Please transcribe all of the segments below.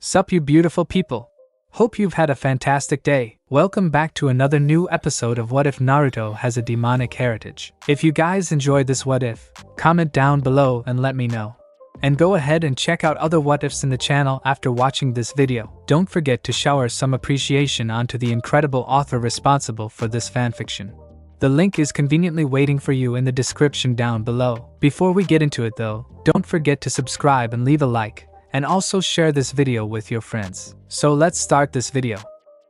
Sup you beautiful people. Hope you've had a fantastic day. Welcome back to another new episode of What If Naruto Has a Demonic Heritage. If you guys enjoyed this what if, comment down below and let me know. And go ahead and check out other what ifs in the channel after watching this video. Don't forget to shower some appreciation onto the incredible author responsible for this fanfiction. The link is conveniently waiting for you in the description down below. Before we get into it though, don't forget to subscribe and leave a like. And also share this video with your friends. So let's start this video.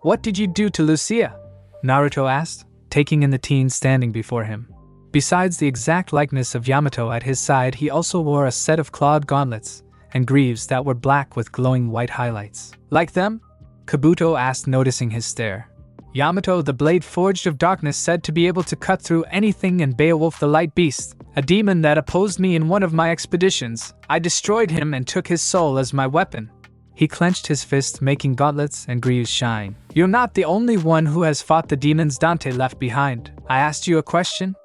What did you do to Lucia? Naruto asked, taking in the teen standing before him. Besides the exact likeness of Yamato at his side, he also wore a set of clawed gauntlets and greaves that were black with glowing white highlights. Like them? Kabuto asked, noticing his stare. Yamato, the blade forged of darkness, said to be able to cut through anything, and Beowulf the light beast, a demon that opposed me in one of my expeditions. I destroyed him and took his soul as my weapon. He clenched his fist, making gauntlets and greaves shine. You're not the only one who has fought the demons Dante left behind. I asked you a question?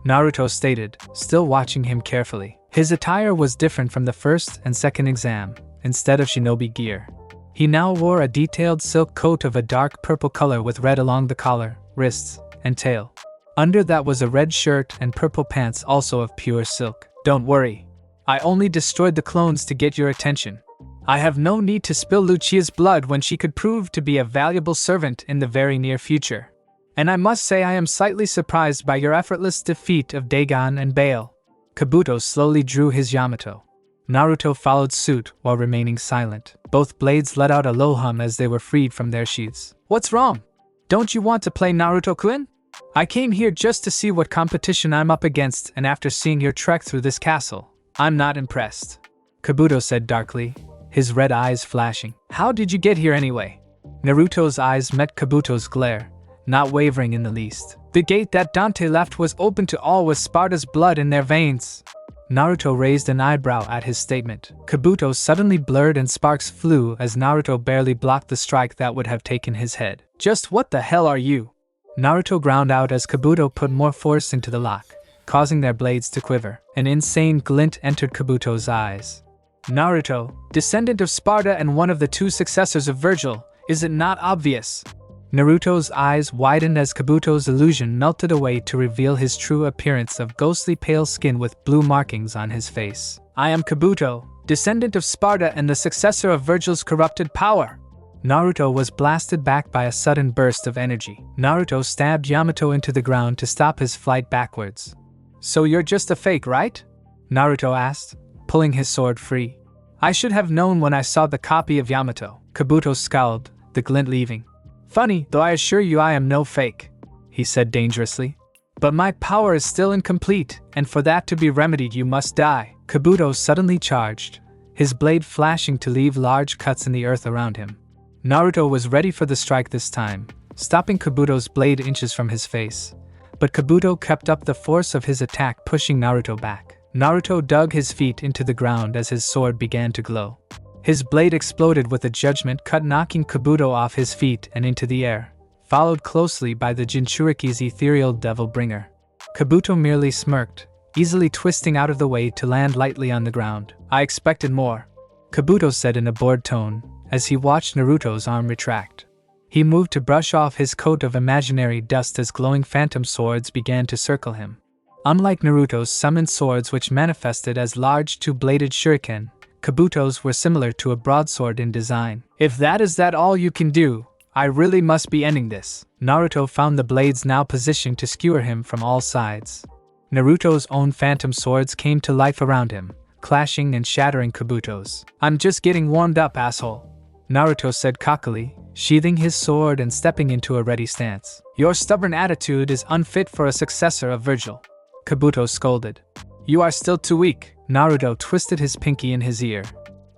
Naruto stated, still watching him carefully. His attire was different from the first and second exam. Instead of shinobi gear, he now wore a detailed silk coat of a dark purple color with red along the collar, wrists, and tail. Under that was a red shirt and purple pants, also of pure silk. Don't worry. I only destroyed the clones to get your attention. I have no need to spill Lucia's blood when she could prove to be a valuable servant in the very near future. And I must say I am slightly surprised by your effortless defeat of Dagon and Baal. Kabuto slowly drew his Yamato. Naruto followed suit while remaining silent. Both blades let out a low hum as they were freed from their sheaths. What's wrong? Don't you want to play Naruto-kun? I came here just to see what competition I'm up against, and after seeing your trek through this castle, I'm not impressed. Kabuto said darkly, his red eyes flashing. How did you get here anyway? Naruto's eyes met Kabuto's glare, not wavering in the least. The gate that Dante left was open to all with Sparta's blood in their veins. Naruto raised an eyebrow at his statement. Kabuto suddenly blurred and sparks flew as Naruto barely blocked the strike that would have taken his head. Just what the hell are you? Naruto ground out as Kabuto put more force into the lock, causing their blades to quiver. An insane glint entered Kabuto's eyes. Naruto, descendant of Sparta and one of the two successors of Virgil, is it not obvious? Naruto's eyes widened as Kabuto's illusion melted away to reveal his true appearance of ghostly pale skin with blue markings on his face. I am Kabuto, descendant of Sparta and the successor of Virgil's corrupted power. Naruto was blasted back by a sudden burst of energy. Naruto stabbed Yamato into the ground to stop his flight backwards. So you're just a fake, right? Naruto asked, pulling his sword free. I should have known when I saw the copy of Yamato. Kabuto scowled, the glint leaving. Funny, though I assure you I am no fake, he said dangerously. But my power is still incomplete, and for that to be remedied you must die. Kabuto suddenly charged, his blade flashing to leave large cuts in the earth around him. Naruto was ready for the strike this time, stopping Kabuto's blade inches from his face. But Kabuto kept up the force of his attack, pushing Naruto back. Naruto dug his feet into the ground as his sword began to glow. His blade exploded with a judgment cut, knocking Kabuto off his feet and into the air, followed closely by the Jinchuriki's ethereal devil bringer. Kabuto merely smirked, easily twisting out of the way to land lightly on the ground. I expected more, Kabuto said in a bored tone, as he watched Naruto's arm retract. He moved to brush off his coat of imaginary dust as glowing phantom swords began to circle him. Unlike Naruto's summoned swords, which manifested as large two-bladed shuriken, Kabuto's were similar to a broadsword in design. If that is all you can do, I really must be ending this. Naruto found the blades now positioned to skewer him from all sides. Naruto's own phantom swords came to life around him, clashing and shattering Kabuto's. I'm just getting warmed up, asshole, Naruto said cockily, sheathing his sword and stepping into a ready stance. Your stubborn attitude is unfit for a successor of Virgil, Kabuto scolded. You are still too weak. Naruto twisted his pinky in his ear.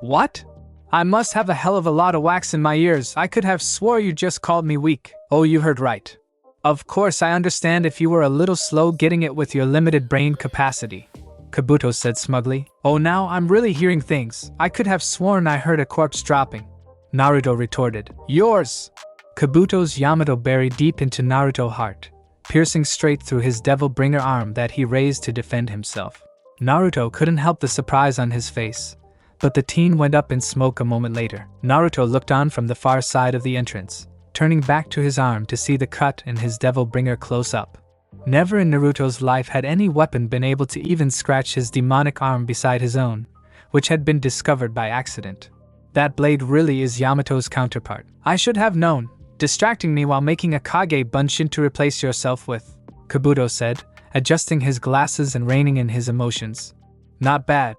What? I must have a hell of a lot of wax in my ears. I could have swore you just called me weak. Oh, you heard right. Of course I understand if you were a little slow getting it with your limited brain capacity, Kabuto said smugly. Oh, now I'm really hearing things. I could have sworn I heard a corpse dropping, Naruto retorted. Yours! Kabuto's Yamato buried deep into Naruto's heart, piercing straight through his devil bringer arm that he raised to defend himself. Naruto couldn't help the surprise on his face, but the teen went up in smoke a moment later. Naruto looked on from the far side of the entrance, turning back to his arm to see the cut in his devil bringer close up. Never in Naruto's life had any weapon been able to even scratch his demonic arm beside his own, which had been discovered by accident. That blade really is Yamato's counterpart. I should have known, distracting me while making a Kage Bunshin to replace yourself with, Kabuto said, adjusting his glasses and reining in his emotions. Not bad,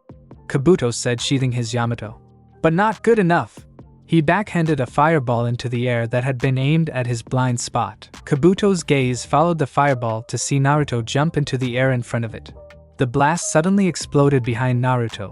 Kabuto said, sheathing his Yamato. But not good enough. He backhanded a fireball into the air that had been aimed at his blind spot. Kabuto's gaze followed the fireball to see Naruto jump into the air in front of it. The blast suddenly exploded behind Naruto,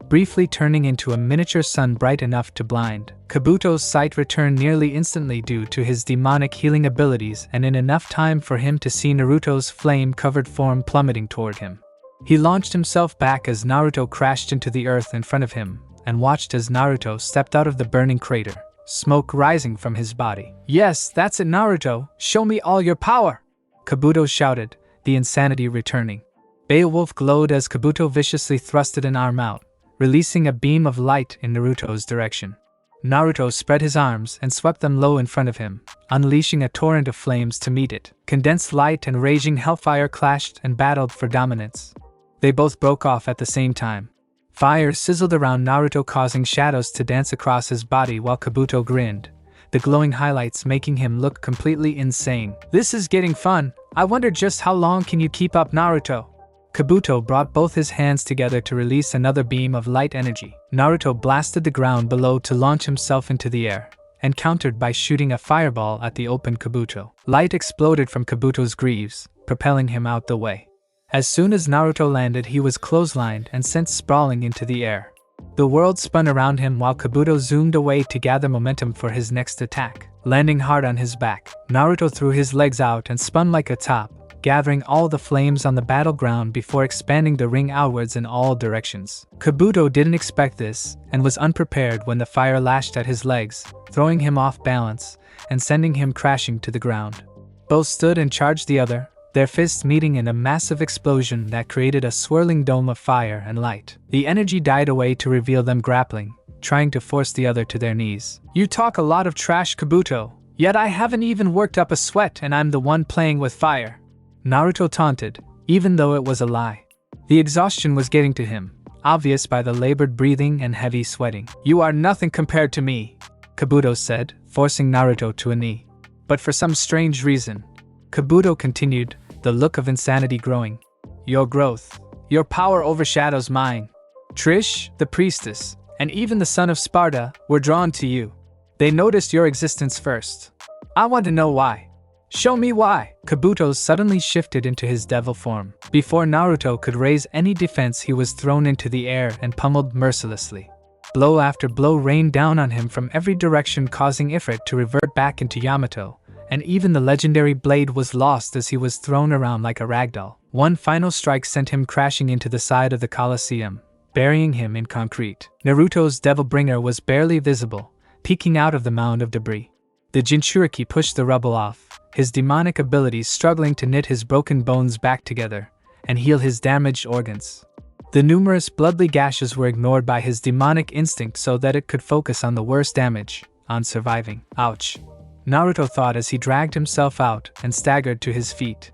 briefly turning into a miniature sun bright enough to blind. Kabuto's sight returned nearly instantly due to his demonic healing abilities and in enough time for him to see Naruto's flame-covered form plummeting toward him. He launched himself back as Naruto crashed into the earth in front of him, and watched as Naruto stepped out of the burning crater, smoke rising from his body. Yes, that's it, Naruto, show me all your power! Kabuto shouted, the insanity returning. Beowulf glowed as Kabuto viciously thrusted an arm out, releasing a beam of light in Naruto's direction. Naruto spread his arms and swept them low in front of him, unleashing a torrent of flames to meet it. Condensed light and raging hellfire clashed and battled for dominance. They both broke off at the same time. Fire sizzled around Naruto, causing shadows to dance across his body while Kabuto grinned, the glowing highlights making him look completely insane. This is getting fun. I wonder just how long can you keep up, Naruto? Kabuto brought both his hands together to release another beam of light energy. Naruto blasted the ground below to launch himself into the air, and countered by shooting a fireball at the open Kabuto. Light exploded from Kabuto's greaves, propelling him out the way. As soon as Naruto landed, he was clotheslined and sent sprawling into the air. The world spun around him while Kabuto zoomed away to gather momentum for his next attack. Landing hard on his back, Naruto threw his legs out and spun like a top, gathering all the flames on the battleground before expanding the ring outwards in all directions. Kabuto didn't expect this, and was unprepared when the fire lashed at his legs, throwing him off balance, and sending him crashing to the ground. Both stood and charged the other, their fists meeting in a massive explosion that created a swirling dome of fire and light. The energy died away to reveal them grappling, trying to force the other to their knees. You talk a lot of trash, Kabuto, yet I haven't even worked up a sweat and I'm the one playing with fire. Naruto taunted, even though it was a lie. The exhaustion was getting to him, obvious by the labored breathing and heavy sweating. You are nothing compared to me, Kabuto said, forcing Naruto to a knee. But for some strange reason, Kabuto continued, the look of insanity growing. Your growth, your power overshadows mine. Trish, the priestess, and even the son of Sparta were drawn to you. They noticed your existence first. I want to know why. Show me why. Kabuto suddenly shifted into his devil form. Before Naruto could raise any defense, he was thrown into the air and pummeled mercilessly. Blow after blow rained down on him from every direction, causing Ifrit to revert back into Yamato, and even the legendary blade was lost as he was thrown around like a ragdoll. One final strike sent him crashing into the side of the Colosseum, burying him in concrete. Naruto's devil bringer was barely visible, peeking out of the mound of debris. The Jinchuriki pushed the rubble off, his demonic abilities struggling to knit his broken bones back together and heal his damaged organs. The numerous bloody gashes were ignored by his demonic instinct so that it could focus on the worst damage, on surviving. Ouch, Naruto thought as he dragged himself out and staggered to his feet.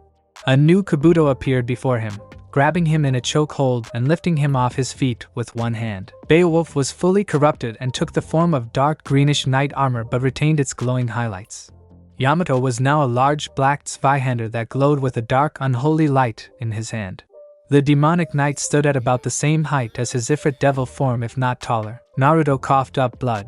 A new Kabuto appeared before him, grabbing him in a chokehold and lifting him off his feet with one hand. Beowulf was fully corrupted and took the form of dark greenish knight armor but retained its glowing highlights. Yamato was now a large black Zweihander that glowed with a dark unholy light in his hand. The demonic knight stood at about the same height as his Ifrit devil form, if not taller. Naruto coughed up blood.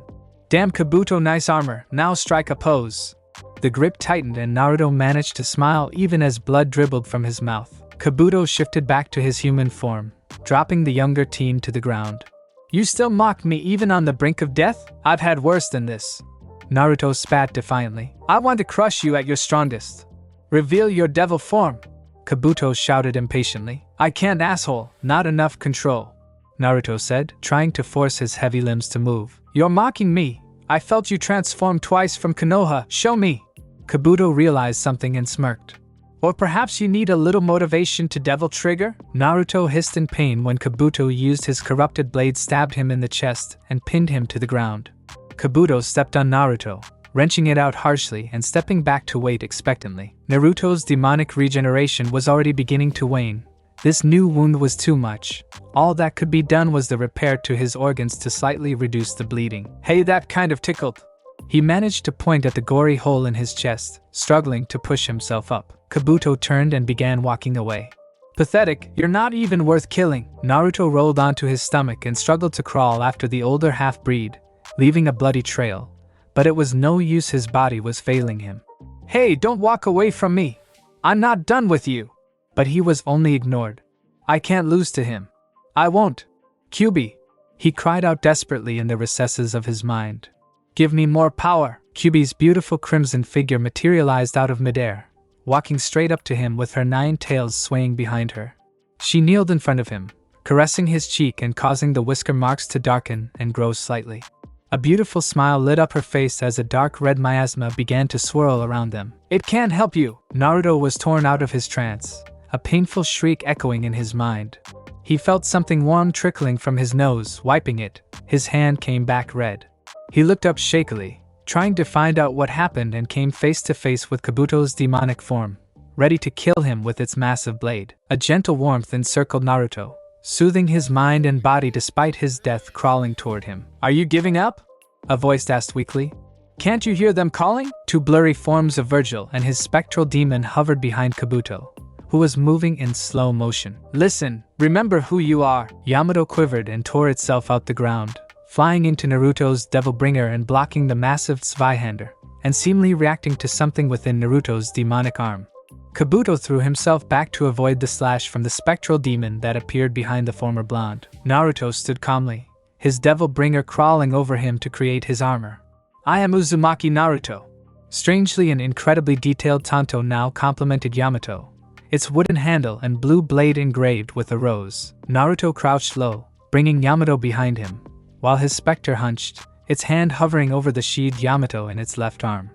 Damn, Kabuto, nice armor, now strike a pose. The grip tightened and Naruto managed to smile even as blood dribbled from his mouth. Kabuto shifted back to his human form, dropping the younger teen to the ground. You still mock me even on the brink of death? I've had worse than this. Naruto spat defiantly. I want to crush you at your strongest. Reveal your devil form. Kabuto shouted impatiently. I can't, asshole, not enough control, Naruto said, trying to force his heavy limbs to move. You're mocking me. I felt you transform twice from Konoha. Show me. Kabuto realized something and smirked. Or perhaps you need a little motivation to devil trigger? Naruto hissed in pain when Kabuto used his corrupted blade, stabbed him in the chest, and pinned him to the ground. Kabuto stepped on Naruto, wrenching it out harshly and stepping back to wait expectantly. Naruto's demonic regeneration was already beginning to wane. This new wound was too much. All that could be done was the repair to his organs to slightly reduce the bleeding. Hey, that kind of tickled. He managed to point at the gory hole in his chest, struggling to push himself up. Kabuto turned and began walking away. Pathetic, you're not even worth killing. Naruto rolled onto his stomach and struggled to crawl after the older half-breed, leaving a bloody trail. But it was no use, his body was failing him. Hey, don't walk away from me. I'm not done with you. But he was only ignored. I can't lose to him. I won't. Kyuubi. He cried out desperately in the recesses of his mind. Give me more power. Kyuubi's beautiful crimson figure materialized out of midair, walking straight up to him with her 9 tails swaying behind her. She kneeled in front of him, caressing his cheek and causing the whisker marks to darken and grow slightly. A beautiful smile lit up her face as a dark red miasma began to swirl around them. It can't help you. Naruto was torn out of his trance, a painful shriek echoing in his mind. He felt something warm trickling from his nose. Wiping it, his hand came back red. He looked up shakily, trying to find out what happened, and came face to face with Kabuto's demonic form, ready to kill him with its massive blade. A gentle warmth encircled Naruto, soothing his mind and body despite his death crawling toward him. Are you giving up? A voice asked weakly. Can't you hear them calling? 2 blurry forms of Virgil and his spectral demon hovered behind Kabuto, who was moving in slow motion. Listen, remember who you are. Yamato quivered and tore itself out the ground, flying into Naruto's Devil Bringer and blocking the massive Zweihander, and seemingly reacting to something within Naruto's demonic arm. Kabuto threw himself back to avoid the slash from the spectral demon that appeared behind the former blonde. Naruto stood calmly, his Devil Bringer crawling over him to create his armor. I am Uzumaki Naruto. Strangely and incredibly detailed Tanto now complemented Yamato, its wooden handle and blue blade engraved with a rose. Naruto crouched low, bringing Yamato behind him, while his specter hunched, its hand hovering over the sheathed Yamato in its left arm.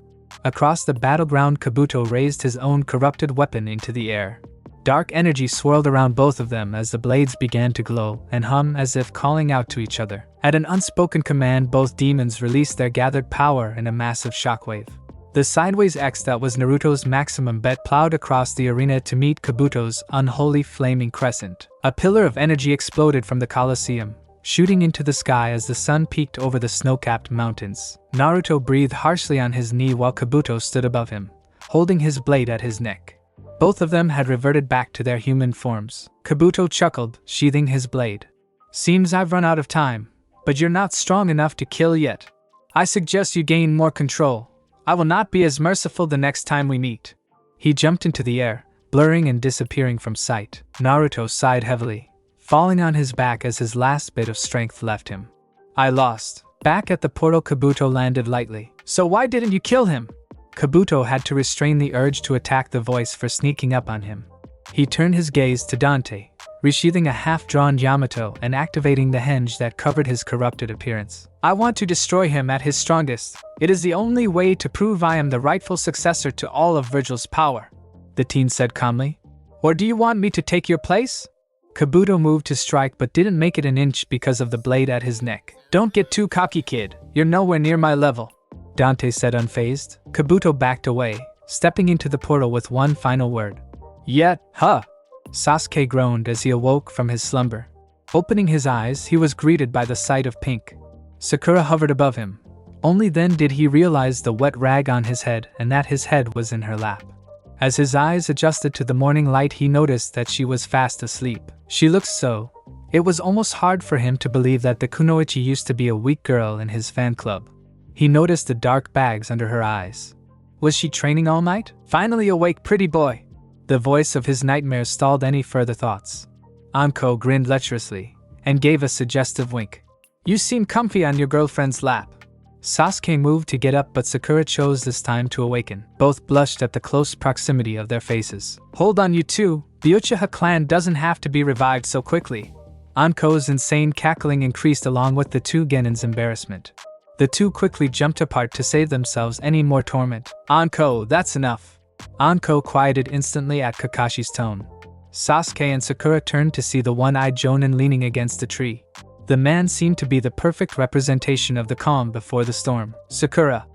Across the battleground, Kabuto raised his own corrupted weapon into the air. Dark energy swirled around both of them as the blades began to glow and hum as if calling out to each other. At an unspoken command, both demons released their gathered power in a massive shockwave. The sideways X that was Naruto's maximum bet plowed across the arena to meet Kabuto's unholy flaming crescent. A pillar of energy exploded from the Colosseum, shooting into the sky as the sun peeked over the snow-capped mountains. Naruto breathed harshly on his knee while Kabuto stood above him, holding his blade at his neck. Both of them had reverted back to their human forms. Kabuto chuckled, sheathing his blade. Seems I've run out of time, but you're not strong enough to kill yet. I suggest you gain more control. I will not be as merciful the next time we meet. He jumped into the air, blurring and disappearing from sight. Naruto sighed heavily, falling on his back as his last bit of strength left him. I lost. Back at the portal, Kabuto landed lightly. So why didn't you kill him? Kabuto had to restrain the urge to attack the voice for sneaking up on him. He turned his gaze to Dante, resheathing a half-drawn Yamato and activating the henge that covered his corrupted appearance. I want to destroy him at his strongest. It is the only way to prove I am the rightful successor to all of Virgil's power, the teen said calmly. Or do you want me to take your place? Kabuto moved to strike but didn't make it an inch because of the blade at his neck. Don't get too cocky, kid. You're nowhere near my level, Dante said unfazed. Kabuto backed away, stepping into the portal with one final word. Yet, huh? Sasuke groaned as he awoke from his slumber. Opening his eyes, he was greeted by the sight of Pink. Sakura hovered above him. Only then did he realize the wet rag on his head and that his head was in her lap. As his eyes adjusted to the morning light, he noticed that she was fast asleep. She looked so. It was almost hard for him to believe that the Kunoichi used to be a weak girl in his fan club. He noticed the dark bags under her eyes. Was she training all night? Finally awake, pretty boy. The voice of his nightmares stalled any further thoughts. Anko grinned lecherously and gave a suggestive wink. You seem comfy on your girlfriend's lap. Sasuke moved to get up, but Sakura chose this time to awaken. Both blushed at the close proximity of their faces. Hold on, you two. The Uchiha clan doesn't have to be revived so quickly. Anko's insane cackling increased along with the two Genins' embarrassment. The two quickly jumped apart to save themselves any more torment. Anko, that's enough. Anko quieted instantly at Kakashi's tone. Sasuke and Sakura turned to see the one-eyed Jonin leaning against a tree. The man seemed to be the perfect representation of the calm before the storm. Sakura,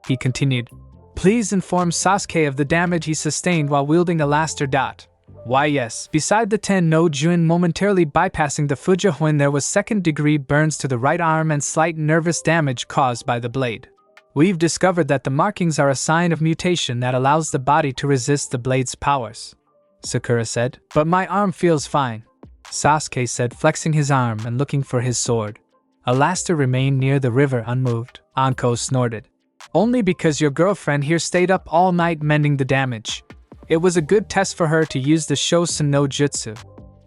he continued, please inform Sasuke of the damage he sustained while wielding a Laster dot. Why yes, beside the Ten no Jun momentarily bypassing the Fujihoin, there was second-degree burns to the right arm and slight nervous damage caused by the blade. We've discovered that the markings are a sign of mutation that allows the body to resist the blade's powers, Sakura said. But my arm feels fine, Sasuke said, flexing his arm and looking for his sword. Alaster remained near the river unmoved. Anko snorted. Only because your girlfriend here stayed up all night mending the damage. It was a good test for her to use the Shosen no Jutsu.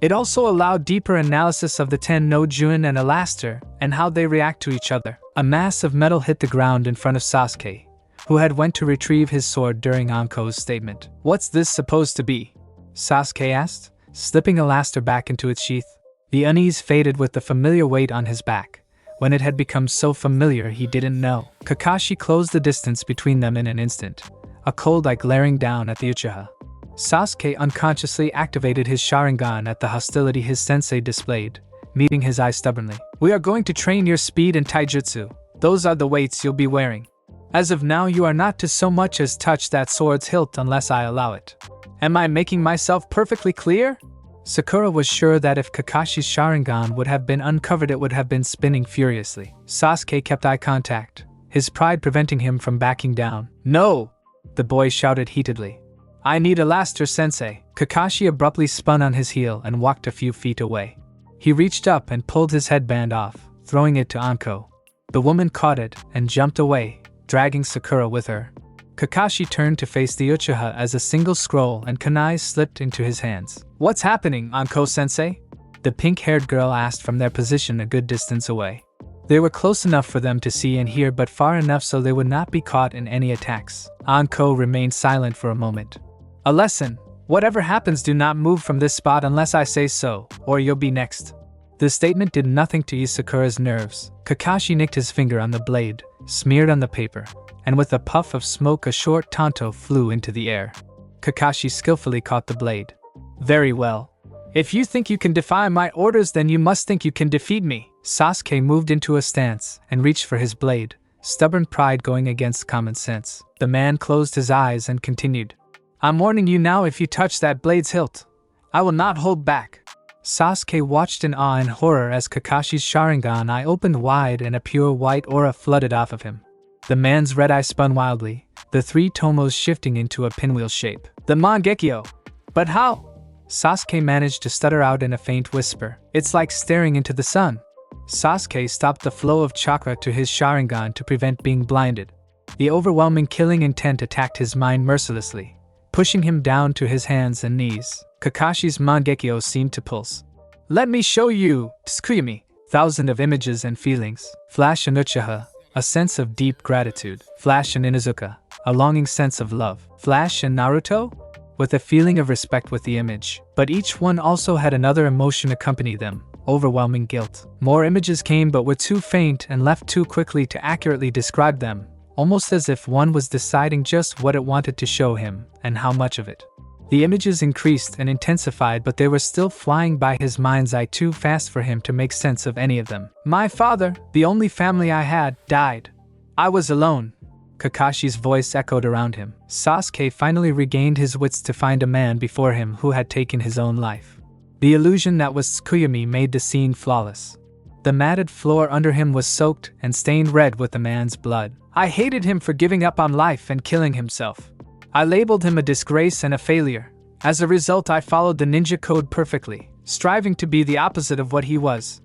It also allowed deeper analysis of the Ten no Jun and Alaster and how they react to each other. A mass of metal hit the ground in front of Sasuke, who had went to retrieve his sword during Anko's statement. What's this supposed to be? Sasuke asked, slipping Alaster back into its sheath. The unease faded with the familiar weight on his back. When it had become so familiar he didn't know. Kakashi closed the distance between them in an instant, a cold eye glaring down at the Uchiha. Sasuke unconsciously activated his Sharingan at the hostility his sensei displayed, meeting his eye stubbornly. We are going to train your speed and taijutsu. Those are the weights you'll be wearing. As of now you are not to so much as touch that sword's hilt unless I allow it. Am I making myself perfectly clear? Sakura was sure that if Kakashi's Sharingan would have been uncovered it would have been spinning furiously. Sasuke kept eye contact, his pride preventing him from backing down. No! The boy shouted heatedly. I need Alaster sensei. Kakashi abruptly spun on his heel and walked a few feet away. He reached up and pulled his headband off, throwing it to Anko. The woman caught it and jumped away, dragging Sakura with her. Kakashi turned to face the Uchiha as a single scroll and kunai slipped into his hands. What's happening, Anko-sensei? The pink-haired girl asked from their position a good distance away. They were close enough for them to see and hear, but far enough so they would not be caught in any attacks. Anko remained silent for a moment. A lesson. Whatever happens, do not move from this spot unless I say so, or you'll be next. The statement did nothing to ease Sakura's nerves. Kakashi nicked his finger on the blade, smeared on the paper, and with a puff of smoke a short tanto flew into the air. Kakashi skillfully caught the blade. Very well. If you think you can defy my orders, then you must think you can defeat me. Sasuke moved into a stance and reached for his blade, stubborn pride going against common sense. The man closed his eyes and continued. I'm warning you now, if you touch that blade's hilt, I will not hold back. Sasuke watched in awe and horror as Kakashi's Sharingan eye opened wide and a pure white aura flooded off of him. The man's red eye spun wildly, the three tomos shifting into a pinwheel shape. The Mangekyo! But how? Sasuke managed to stutter out in a faint whisper. It's like staring into the sun. Sasuke stopped the flow of chakra to his Sharingan to prevent being blinded. The overwhelming killing intent attacked his mind mercilessly, pushing him down to his hands and knees. Kakashi's Mangekyo seemed to pulse. Let me show you, Tsukuyami. Thousand of images and feelings. Flash in Uchiha, a sense of deep gratitude. Flash in Inuzuka, a longing sense of love. Flash in Naruto, with a feeling of respect with the image. But each one also had another emotion accompany them, overwhelming guilt. More images came but were too faint and left too quickly to accurately describe them, almost as if one was deciding just what it wanted to show him, and how much of it. The images increased and intensified, but they were still flying by his mind's eye too fast for him to make sense of any of them. My father, the only family I had, died. I was alone. Kakashi's voice echoed around him. Sasuke finally regained his wits to find a man before him who had taken his own life. The illusion that was Tsukuyami made the scene flawless. The matted floor under him was soaked and stained red with the man's blood. I hated him for giving up on life and killing himself. I labeled him a disgrace and a failure. As a result, I followed the ninja code perfectly, striving to be the opposite of what he was.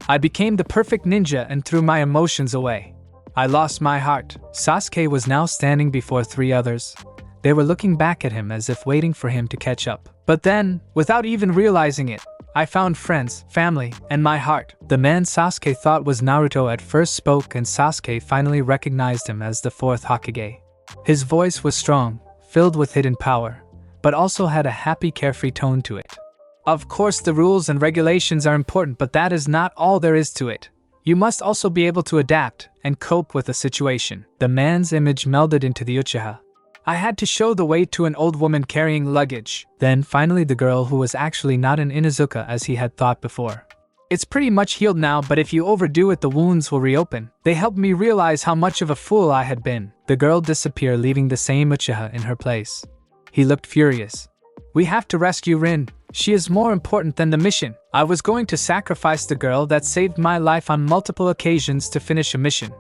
I became the perfect ninja and threw my emotions away. I lost my heart. Sasuke was now standing before three others. They were looking back at him as if waiting for him to catch up. But then, without even realizing it, I found friends, family, and my heart. The man Sasuke thought was Naruto at first spoke, and Sasuke finally recognized him as the fourth Hokage. His voice was strong, filled with hidden power, but also had a happy, carefree tone to it. Of course, the rules and regulations are important, but that is not all there is to it. You must also be able to adapt and cope with a situation. The man's image melded into the Uchiha, I had to show the way to an old woman carrying luggage. Then finally the girl who was actually not an Inuzuka as he had thought before. It's pretty much healed now, but if you overdo it the wounds will reopen. They helped me realize how much of a fool I had been. The girl disappeared, leaving the same Uchiha in her place. He looked furious. We have to rescue Rin. She is more important than the mission. I was going to sacrifice the girl that saved my life on multiple occasions to finish a mission.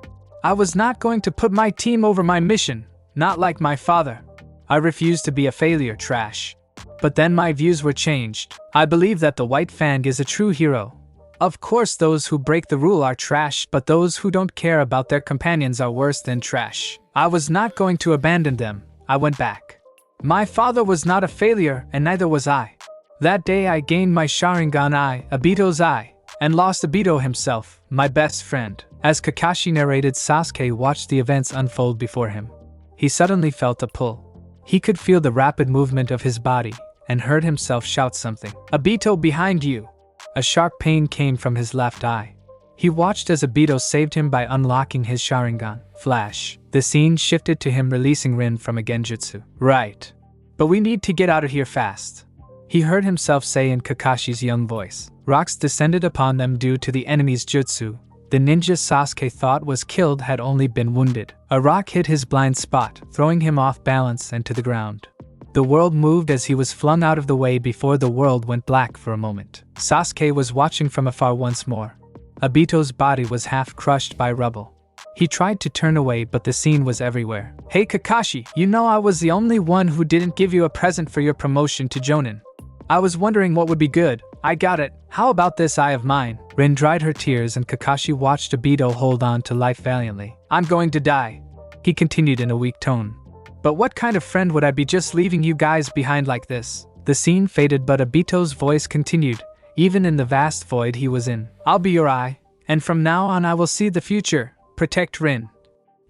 I was not going to put my team over my mission, not like my father. I refused to be a failure, trash. But then my views were changed. I believe that the White Fang is a true hero. Of course those who break the rule are trash, but those who don't care about their companions are worse than trash. I was not going to abandon them. I went back. My father was not a failure, and neither was I. That day I gained my Sharingan eye, Obito's eye, and lost Obito himself, my best friend. As Kakashi narrated, Sasuke watched the events unfold before him. He suddenly felt a pull. He could feel the rapid movement of his body, and heard himself shout something. Obito, behind you! A sharp pain came from his left eye. He watched as Obito saved him by unlocking his Sharingan. Flash. The scene shifted to him releasing Rin from a genjutsu. Right. But we need to get out of here fast. He heard himself say in Kakashi's young voice. Rocks descended upon them due to the enemy's jutsu. The ninja Sasuke thought was killed had only been wounded. A rock hit his blind spot, throwing him off balance and to the ground. The world moved as he was flung out of the way before the world went black for a moment. Sasuke was watching from afar once more. Obito's body was half crushed by rubble. He tried to turn away, but the scene was everywhere. Hey Kakashi, you know I was the only one who didn't give you a present for your promotion to Jonin. I was wondering what would be good. I got it. How about this eye of mine? Rin dried her tears and Kakashi watched Obito hold on to life valiantly. I'm going to die, he continued in a weak tone. But what kind of friend would I be just leaving you guys behind like this? The scene faded, but Obito's voice continued, even in the vast void he was in. I'll be your eye, and from now on I will see the future. Protect Rin.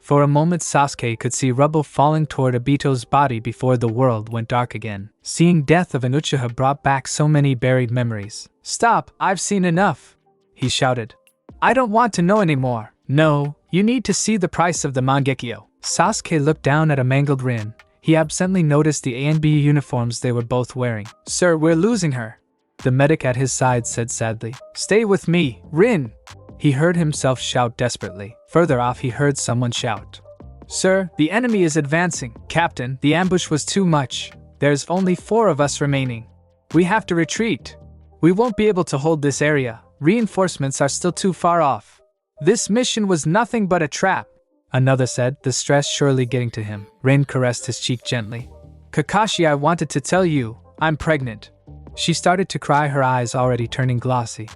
For a moment Sasuke could see rubble falling toward Obito's body before the world went dark again. Seeing death of an Uchiha brought back so many buried memories. Stop, I've seen enough, he shouted. I don't want to know anymore. No, you need to see the price of the Mangekyo. Sasuke looked down at a mangled Rin. He absently noticed the A and B uniforms they were both wearing. Sir, we're losing her, the medic at his side said sadly. Stay with me, Rin! He heard himself shout desperately. Further off he heard someone shout. Sir, the enemy is advancing. Captain, the ambush was too much. There's only 4 of us remaining. We have to retreat. We won't be able to hold this area. Reinforcements are still too far off. This mission was nothing but a trap, another said, the stress surely getting to him. Rin caressed his cheek gently. Kakashi, I wanted to tell you, I'm pregnant. She started to cry, her eyes already turning glossy.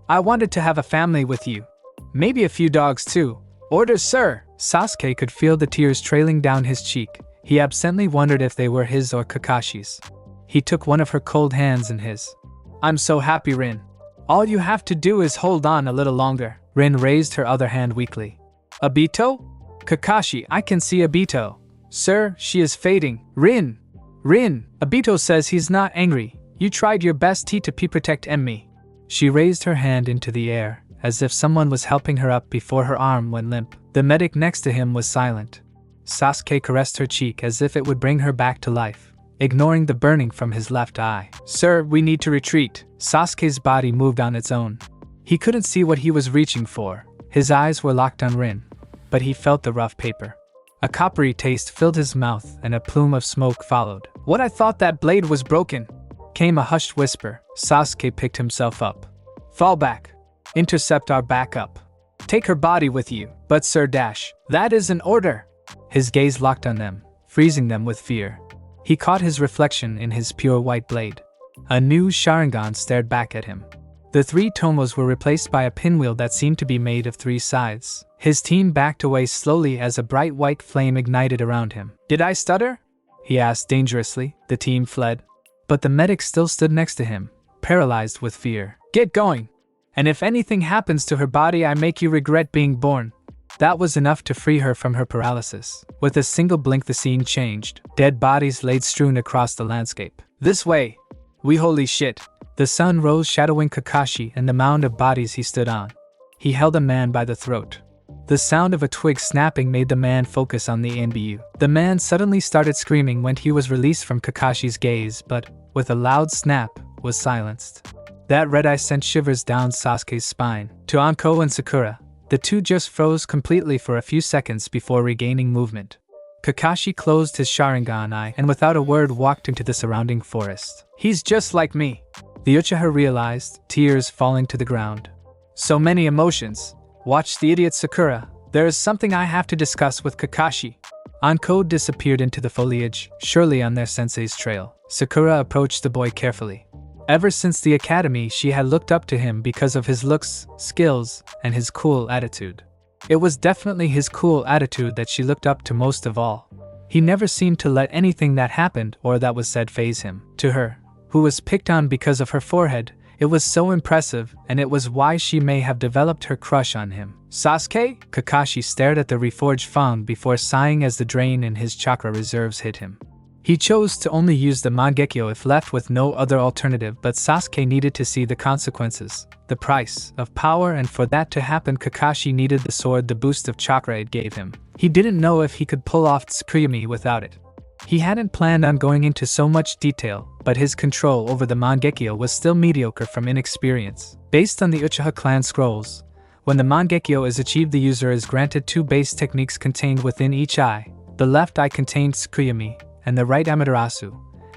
I wanted to have a family with you. Maybe a few dogs too. Orders, sir! Sasuke could feel the tears trailing down his cheek. He absently wondered if they were his or Kakashi's. He took one of her cold hands in his. I'm so happy, Rin. All you have to do is hold on a little longer. Rin raised her other hand weakly. Obito? Kakashi, I can see Obito. Sir, she is fading. Rin! Rin! Obito says he's not angry. You tried your best to protect me. She raised her hand into the air, as if someone was helping her up before her arm went limp. The medic next to him was silent. Sasuke caressed her cheek as if it would bring her back to life, ignoring the burning from his left eye. Sir, we need to retreat. Sasuke's body moved on its own. He couldn't see what he was reaching for. His eyes were locked on Rin, but he felt the rough paper. A coppery taste filled his mouth and a plume of smoke followed. What, I thought that blade was broken, came a hushed whisper. Sasuke picked himself up. Fall back. Intercept our backup. Take her body with you. But Sir Dash, that is an order. His gaze locked on them, freezing them with fear. He caught his reflection in his pure white blade. A new Sharingan stared back at him. The 3 tomos were replaced by a pinwheel that seemed to be made of 3 sides. His team backed away slowly as a bright white flame ignited around him. Did I stutter? He asked dangerously. The team fled. But the medic still stood next to him, paralyzed with fear. Get going! And if anything happens to her body, I make you regret being born. That was enough to free her from her paralysis. With a single blink the scene changed. Dead bodies laid strewn across the landscape. This way! We holy shit! The sun rose shadowing Kakashi and the mound of bodies he stood on. He held a man by the throat. The sound of a twig snapping made the man focus on the NBU. The man suddenly started screaming when he was released from Kakashi's gaze, but, with a loud snap, was silenced. That red eye sent shivers down Sasuke's spine. To Anko and Sakura, the two just froze completely for a few seconds before regaining movement. Kakashi closed his Sharingan eye and without a word walked into the surrounding forest. He's just like me, the Uchiha realized, tears falling to the ground. So many emotions. Watch the idiot Sakura. There is something I have to discuss with Kakashi. Anko disappeared into the foliage, surely on their sensei's trail. Sakura approached the boy carefully. Ever since the academy, she had looked up to him because of his looks, skills, and his cool attitude. It was definitely his cool attitude that she looked up to most of all. He never seemed to let anything that happened or that was said faze him. To her, who was picked on because of her forehead, it was so impressive, and it was why she may have developed her crush on him. Sasuke? Kakashi stared at the reforged Fang before sighing as the drain in his chakra reserves hit him. He chose to only use the Mangekyo if left with no other alternative, but Sasuke needed to see the consequences, the price of power, and for that to happen Kakashi needed the sword, the boost of chakra it gave him. He didn't know if he could pull off Tsukuyomi without it. He hadn't planned on going into so much detail, but his control over the Mangekyo was still mediocre from inexperience. Based on the Uchiha clan scrolls, when the Mangekyo is achieved, the user is granted two base techniques contained within each eye. The left eye contained Tsukuyomi, and the right Amaterasu,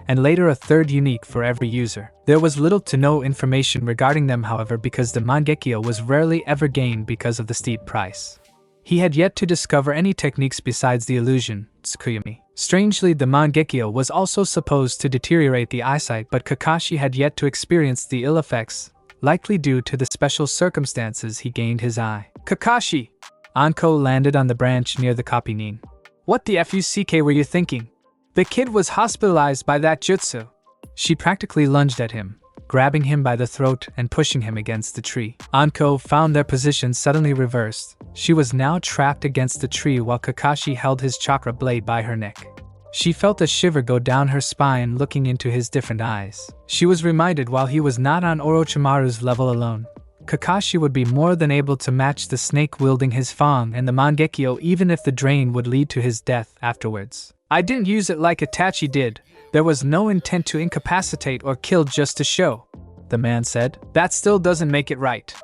and later a third unique for every user. There was little to no information regarding them, however, because the Mangekyo was rarely ever gained because of the steep price. He had yet to discover any techniques besides the illusion, Tsukuyomi. Strangely, the Mangekyo was also supposed to deteriorate the eyesight, but Kakashi had yet to experience the ill effects, likely due to the special circumstances he gained his eye. Kakashi! Anko landed on the branch near the Kapinin. What the fuck were you thinking? The kid was hospitalized by that jutsu. She practically lunged at him, grabbing him by the throat and pushing him against the tree. Anko found their position suddenly reversed. She was now trapped against the tree while Kakashi held his chakra blade by her neck. She felt a shiver go down her spine looking into his different eyes. She was reminded while he was not on Orochimaru's level alone, Kakashi would be more than able to match the snake wielding his Fang and the Mangekyo, even if the drain would lead to his death afterwards. I didn't use it like Itachi did. There was no intent to incapacitate or kill, just to show, the man said. That still doesn't make it right.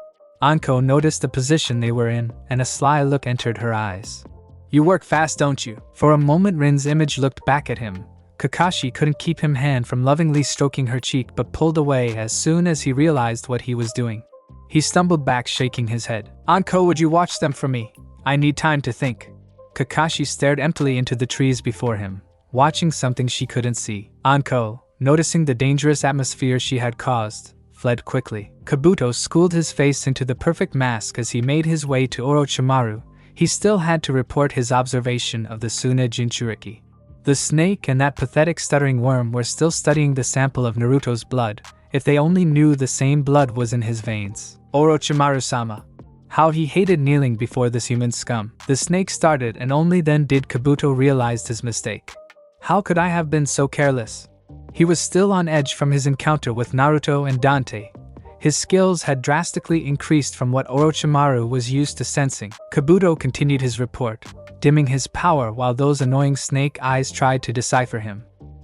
Anko noticed the position they were in, and a sly look entered her eyes. You work fast, don't you? For a moment Rin's image looked back at him. Kakashi couldn't keep his hand from lovingly stroking her cheek, but pulled away as soon as he realized what he was doing. He stumbled back, shaking his head. Anko, would you watch them for me? I need time to think. Kakashi stared emptily into the trees before him, watching something she couldn't see. Anko, noticing the dangerous atmosphere she had caused, fled quickly. Kabuto schooled his face into the perfect mask as he made his way to Orochimaru. He still had to report his observation of the Suna Jinchuriki. The snake and that pathetic stuttering worm were still studying the sample of Naruto's blood. If they only knew the same blood was in his veins. Orochimaru-sama. How he hated kneeling before this human scum. The snake started, and only then did Kabuto realize his mistake. How could I have been so careless? He was still on edge from his encounter with Naruto and Dante. His skills had drastically increased from what Orochimaru was used to sensing. Kabuto continued his report, dimming his power while those annoying snake eyes tried to decipher him.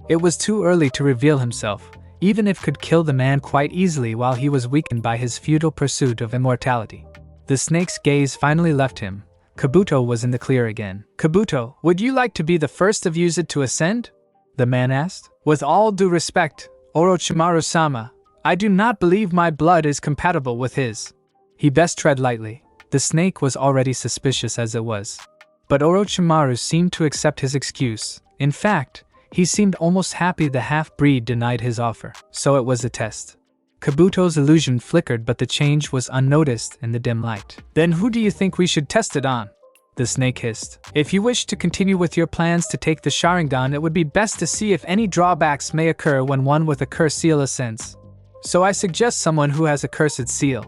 It was too early to reveal himself, even if could kill the man quite easily while he was weakened by his futile pursuit of immortality. The snake's gaze finally left him. Kabuto was in the clear again. Kabuto, would you like to be the first of Usa to ascend? The man asked. With all due respect, Orochimaru-sama, I do not believe my blood is compatible with his. He best tread lightly. The snake was already suspicious as it was. But Orochimaru seemed to accept his excuse. In fact, he seemed almost happy the half-breed denied his offer. So it was a test. Kabuto's illusion flickered, but the change was unnoticed in the dim light. Then who do you think we should test it on? The snake hissed. If you wish to continue with your plans to take the Sharingan, it would be best to see if any drawbacks may occur when one with a cursed seal ascends. So I suggest someone who has a cursed seal.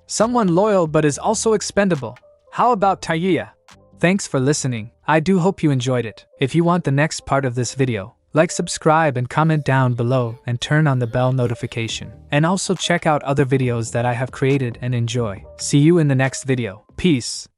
Someone loyal but is also expendable. How about Taiya? Thanks for listening. I do hope you enjoyed it. If you want the next part of this video, like, subscribe, and comment down below, and turn on the bell notification. And also check out other videos that I have created and enjoy. See you in the next video. Peace.